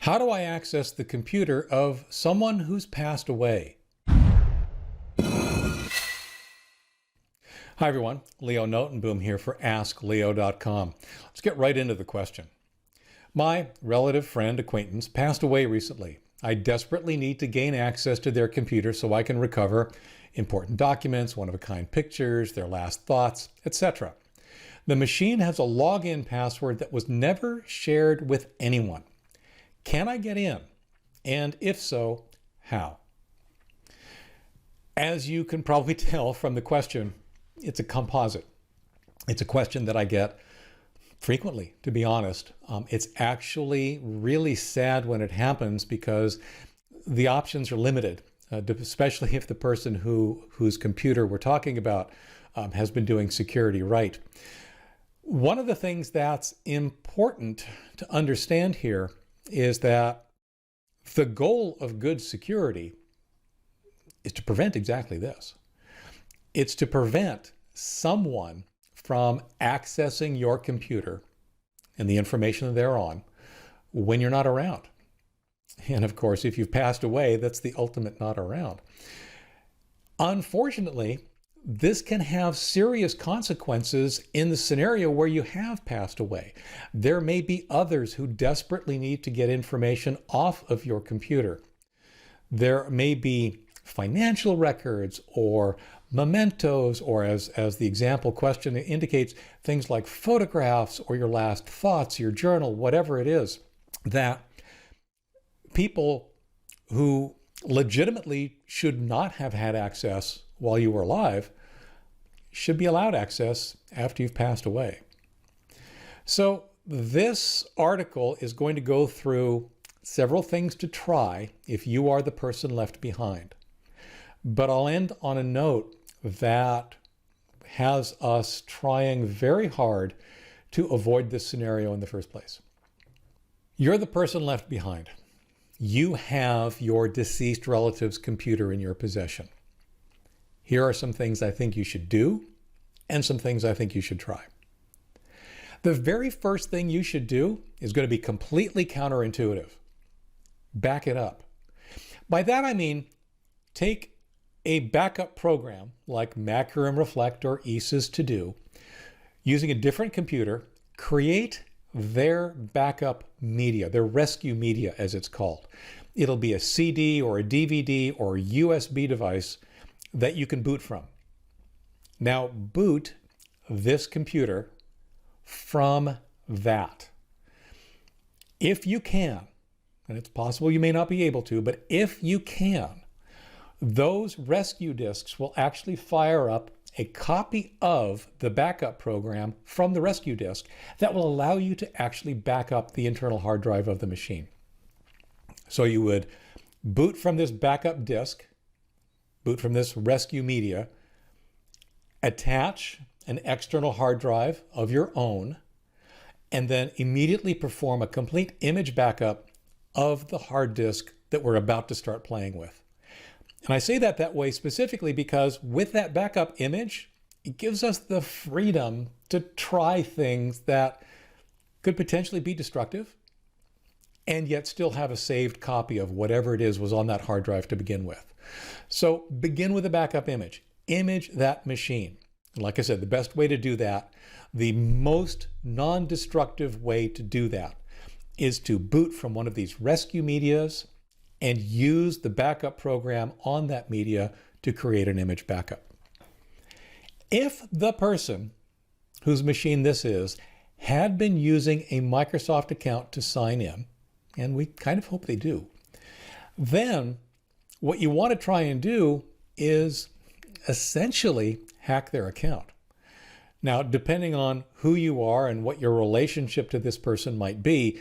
How do I access the computer of someone who's passed away? Hi everyone, Leo Notenboom here for askleo.com. Let's get right into the question. My relative, friend, acquaintance passed away recently. I desperately need to gain access to their computer so I can recover important documents, one-of-a-kind pictures, their last thoughts, etc. The machine has a login password that was never shared with anyone. Can I get in? And if so, how? As you can probably tell from the question, it's a composite. It's a question that I get frequently, to be honest. It's actually really sad when it happens because the options are limited, especially if the person whose computer we're talking about has been doing security right. One of the things that's important to understand here is that the goal of good security is to prevent exactly this. It's to prevent someone from accessing your computer and the information thereon when you're not around. And of course, if you've passed away, that's the ultimate not around. Unfortunately, this can have serious consequences in the scenario where you have passed away. There may be others who desperately need to get information off of your computer. There may be financial records or mementos, or as the example question indicates, things like photographs or your last thoughts, your journal, whatever it is, that people who legitimately should not have had access while you were alive should be allowed access after you've passed away. So this article is going to go through several things to try if you are the person left behind. But I'll end on a note that has us trying very hard to avoid this scenario in the first place. You're the person left behind. You have your deceased relative's computer in your possession. Here are some things I think you should do and some things I think you should try. The very first thing you should do is going to be completely counterintuitive. Back it up. By that I mean, take a backup program like Macurum Reflect or ESA's To Do, using a different computer, create their backup media, their rescue media as it's called. It'll be a CD or a DVD or a USB device that you can boot from. Now boot this computer from that. If you can, and it's possible you may not be able to, but if you can, those rescue disks will actually fire up a copy of the backup program from the rescue disk that will allow you to actually back up the internal hard drive of the machine. So you would boot from this backup disk, boot from this rescue media, attach an external hard drive of your own, and then immediately perform a complete image backup of the hard disk that we're about to start playing with. And I say that way specifically because with that backup image, it gives us the freedom to try things that could potentially be destructive and yet still have a saved copy of whatever it is was on that hard drive to begin with. So begin with a backup image. Image that machine. And like I said, the best way to do that, the most non-destructive way to do that is to boot from one of these rescue medias and use the backup program on that media to create an image backup. If the person whose machine this is had been using a Microsoft account to sign in, and we kind of hope they do, then what you want to try and do is essentially hack their account. Now, depending on who you are and what your relationship to this person might be,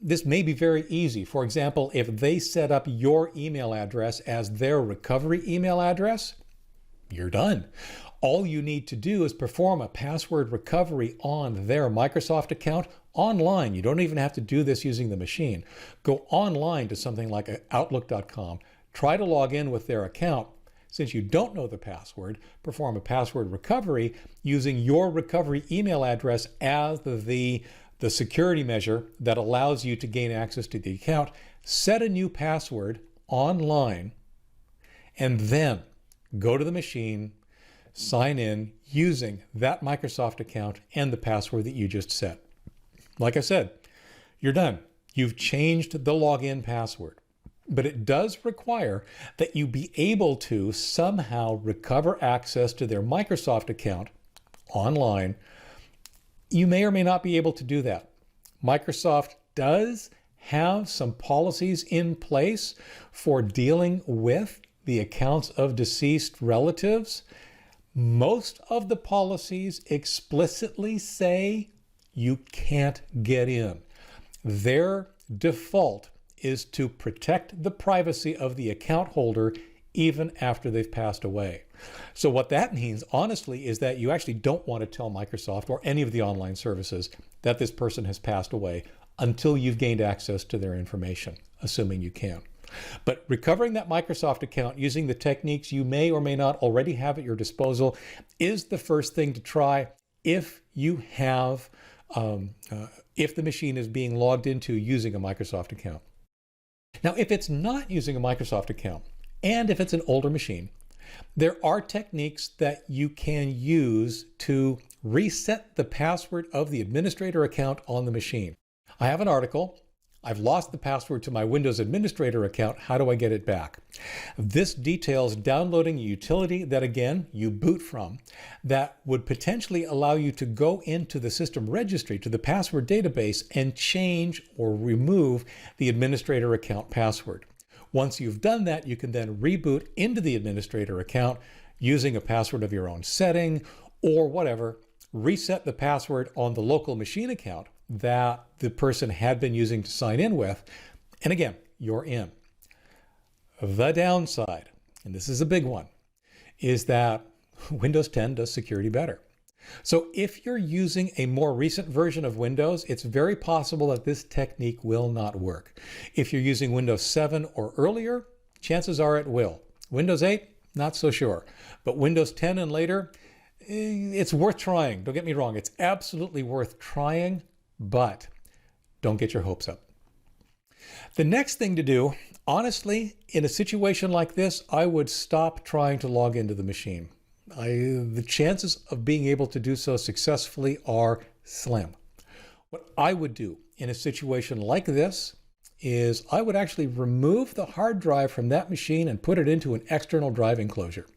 this may be very easy. For example, if they set up your email address as their recovery email address, you're done. All you need to do is perform a password recovery on their Microsoft account online. You don't even have to do this using the machine. Go online to something like outlook.com, try to log in with their account. Since you don't know the password, perform a password recovery using your recovery email address as the the security measure that allows you to gain access to the account, set a new password online, and then go to the machine, sign in using that Microsoft account and the password that you just set. Like I said, you're done. You've changed the login password, but it does require that you be able to somehow recover access to their Microsoft account online. You may or may not be able to do that. Microsoft does have some policies in place for dealing with the accounts of deceased relatives. Most of the policies explicitly say you can't get in. Their default is to protect the privacy of the account holder even after they've passed away. So what that means, honestly, is that you actually don't want to tell Microsoft or any of the online services that this person has passed away until you've gained access to their information, assuming you can. But recovering that Microsoft account using the techniques you may or may not already have at your disposal is the first thing to try if you have, if the machine is being logged into using a Microsoft account. Now, if it's not using a Microsoft account, and if it's an older machine, there are techniques that you can use to reset the password of the administrator account on the machine. I have an article. I've lost the password to my Windows administrator account. How do I get it back? This details downloading a utility that, again, you boot from that would potentially allow you to go into the system registry, to the password database, and change or remove the administrator account password. Once you've done that, you can then reboot into the administrator account using a password of your own setting or whatever, reset the password on the local machine account that the person had been using to sign in with, and again, you're in. The downside, and this is a big one, is that Windows 10 does security better. So if you're using a more recent version of Windows, it's very possible that this technique will not work. If you're using Windows 7 or earlier, chances are it will. Windows 8, not so sure. But Windows 10 and later, it's worth trying. Don't get me wrong. It's absolutely worth trying, but don't get your hopes up. The next thing to do, honestly, in a situation like this, I would stop trying to log into the machine. The chances of being able to do so successfully are slim. What I would do in a situation like this is I would actually remove the hard drive from that machine and put it into an external drive enclosure.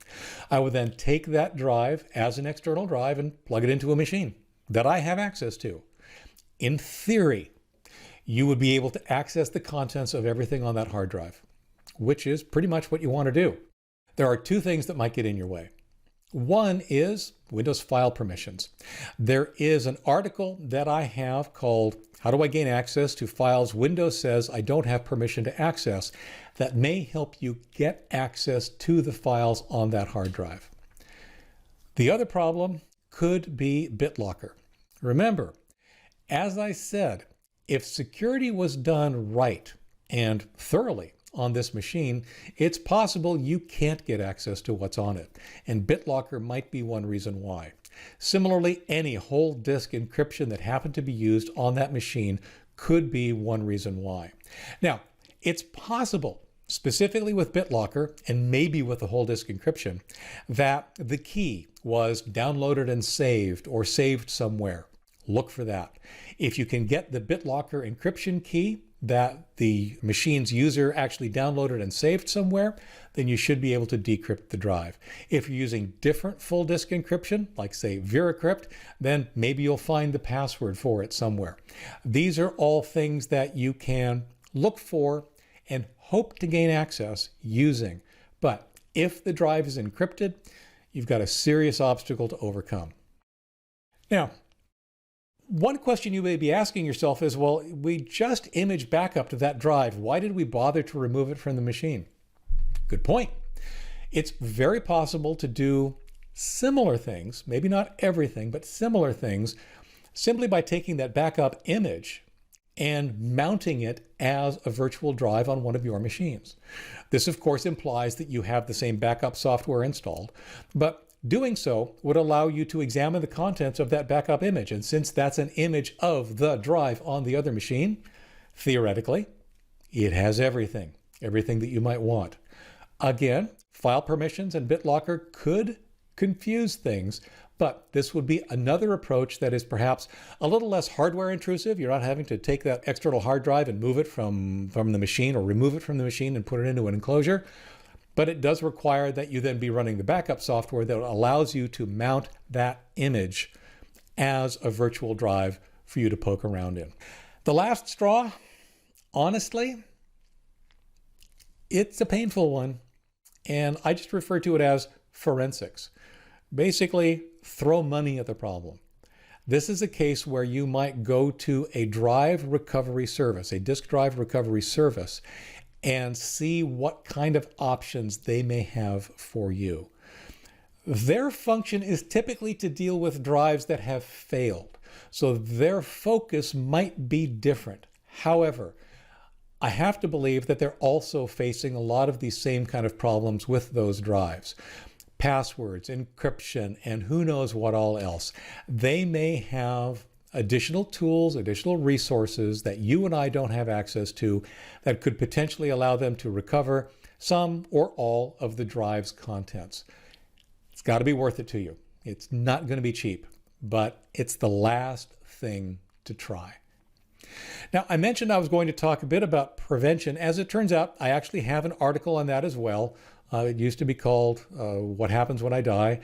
I would then take that drive as an external drive and plug it into a machine that I have access to. In theory, you would be able to access the contents of everything on that hard drive, which is pretty much what you want to do. There are two things that might get in your way. One is Windows file permissions. There is an article that I have called How Do I Gain Access to Files Windows Says I Don't Have Permission to Access that may help you get access to the files on that hard drive. The other problem could be BitLocker. Remember, as I said, if security was done right and thoroughly on this machine, it's possible you can't get access to what's on it. And BitLocker might be one reason why. Similarly, any whole disk encryption that happened to be used on that machine could be one reason why. Now, it's possible, specifically with BitLocker and maybe with the whole disk encryption, that the key was downloaded and saved or saved somewhere. Look for that. If you can get the BitLocker encryption key that the machine's user actually downloaded and saved somewhere, then you should be able to decrypt the drive. If you're using different full disk encryption, like say VeraCrypt, then maybe you'll find the password for it somewhere. These are all things that you can look for and hope to gain access using. But if the drive is encrypted, you've got a serious obstacle to overcome. Now, one question you may be asking yourself is, well, we just image backup to that drive. Why did we bother to remove it from the machine? Good point. It's very possible to do similar things, maybe not everything, but similar things, simply by taking that backup image and mounting it as a virtual drive on one of your machines. This, of course, implies that you have the same backup software installed, but Doing so would allow you to examine the contents of that backup image. And since that's an image of the drive on the other machine, theoretically, it has everything that you might want. Again, file permissions and BitLocker could confuse things, but this would be another approach that is perhaps a little less hardware intrusive. You're not having to take that external hard drive and move it from the machine, or remove it from the machine and put it into an enclosure. But it does require that you then be running the backup software that allows you to mount that image as a virtual drive for you to poke around in. The last straw, honestly, it's a painful one, and I just refer to it as forensics. Basically, throw money at the problem. This is a case where you might go to a drive recovery service, a disk drive recovery service, and see what kind of options they may have for you. Their function is typically to deal with drives that have failed, so their focus might be different. However, I have to believe that they're also facing a lot of these same kind of problems with those drives. Passwords, encryption, and who knows what all else. They may have additional tools, additional resources that you and I don't have access to that could potentially allow them to recover some or all of the drive's contents. It's got to be worth it to you. It's not going to be cheap, but it's the last thing to try. Now, I mentioned I was going to talk a bit about prevention. As it turns out, I actually have an article on that as well. It used to be called What Happens When I Die.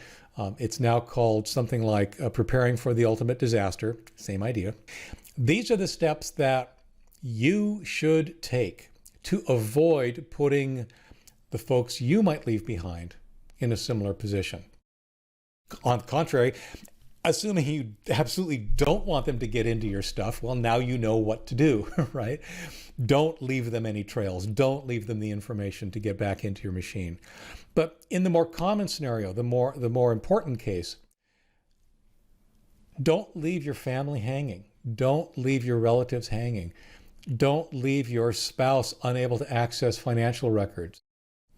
It's now called something like Preparing for the Ultimate Disaster. Same idea. These are the steps that you should take to avoid putting the folks you might leave behind in a similar position. On the contrary, assuming you absolutely don't want them to get into your stuff, well, now you know what to do, right? Don't leave them any trails. Don't leave them the information to get back into your machine. But in the more common scenario, the more important case, don't leave your family hanging. Don't leave your relatives hanging. Don't leave your spouse unable to access financial records.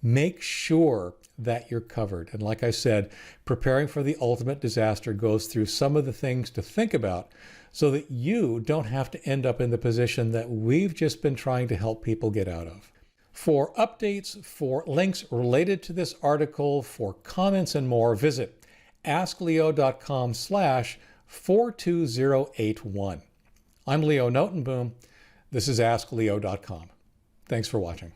Make sure that you're covered. And like I said, Preparing for the Ultimate Disaster goes through some of the things to think about so that you don't have to end up in the position that we've just been trying to help people get out of. For updates, for links related to this article, for comments and more, visit askleo.com/42081. I'm Leo Notenboom. This is askleo.com. Thanks for watching.